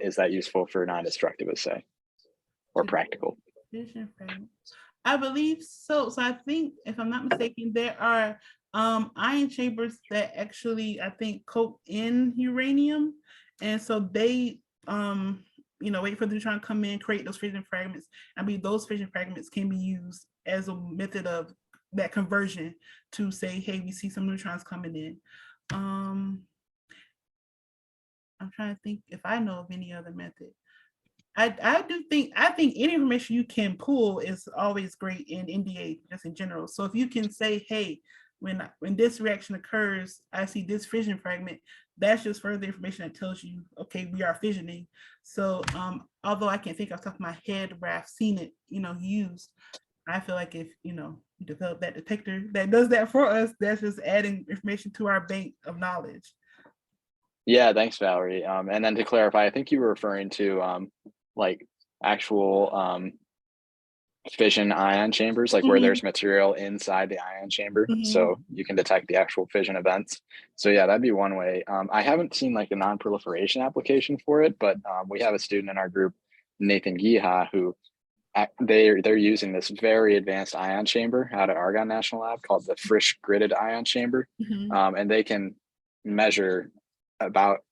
is that useful for non-destructive assay or practical? Fission fragments. I believe so. So I think, if I'm not mistaken, there are ion chambers that actually, I think, coat in uranium. And so they wait for the neutron to come in, create those fission fragments. I mean, those fission fragments can be used as a method of that conversion to say, hey, we see some neutrons coming in. I'm trying to think if I know of any other method. I think any information you can pull is always great in NDA, just in general. So if you can say, hey, when this reaction occurs, I see this fission fragment, that's just further information that tells you, okay, we are fissioning. So although I can't think off the top of my head where I've seen it, used, I feel like if, you develop that detector that does that for us, that's just adding information to our bank of knowledge. Yeah, thanks, Valerie. And then to clarify, I think you were referring to like actual fission ion chambers, like where there's material inside the ion chamber, so you can detect the actual fission events. So yeah, that'd be one way. I haven't seen like the non-proliferation application for it, but we have a student in our group, Nathan Giha, who they're using this very advanced ion chamber out at Argonne National Lab called the Frisch gridded ion chamber, and they can measure about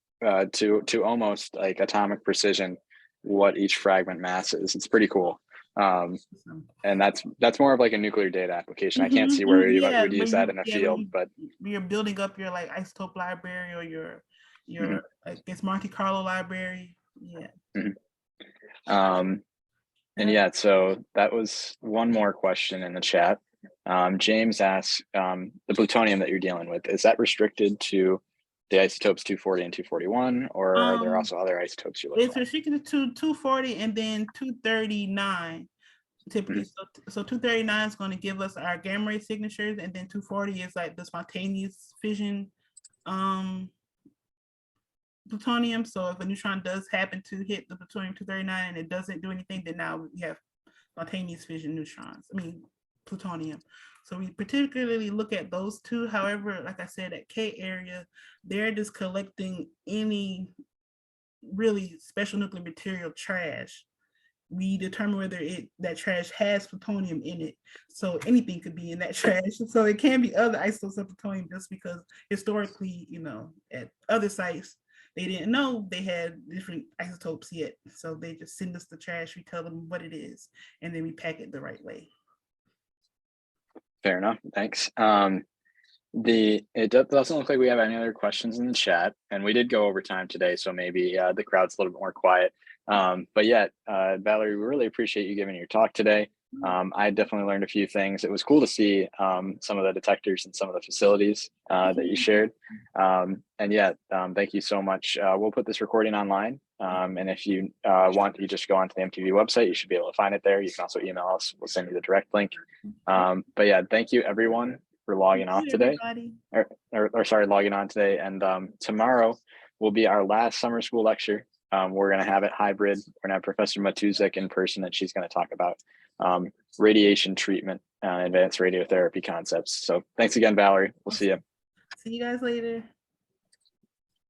to almost like atomic precision what each fragment mass is. It's pretty cool. And that's more of like a nuclear data application. I can't see where you would use that in a field, but you're building up your like isotope library or your I guess Monte Carlo library. And yeah, so that was one more question in the chat. James asks, the plutonium that you're dealing with, is that restricted to the isotopes 240 and 241, or are there also other isotopes you're looking at? It's restricted to 240 and then 239 typically. So 239 is going to give us our gamma ray signatures, and then 240 is like the spontaneous fission plutonium. So if a neutron does happen to hit the plutonium 239 and it doesn't do anything, then now we have spontaneous fission neutrons, plutonium. So we particularly look at those two. However, like I said, at K area, they're just collecting any really special nuclear material trash. We determine whether that trash has plutonium in it. So anything could be in that trash. So it can be other isotopes of plutonium, just because historically, at other sites, they didn't know they had different isotopes yet. So they just send us the trash, we tell them what it is, and then we pack it the right way. Fair enough, thanks. It doesn't look like we have any other questions in the chat, and we did go over time today, so maybe the crowd's a little bit more quiet. But yeah, Valerie, we really appreciate you giving your talk today. I definitely learned a few things. It was cool to see some of the detectors and some of the facilities that you shared. And yeah, thank you so much. We'll put this recording online. And if you want, you just go onto the MTV website. You should be able to find it there. You can also email us. We'll send you the direct link. But yeah, thank you everyone for logging off today. Logging on today. And tomorrow will be our last summer school lecture. We're going to have it hybrid. We're going to have Professor Matuzek in person, and she's going to talk about radiation treatment, advanced radiotherapy concepts. So thanks again, Valerie. We'll see you. See you guys later.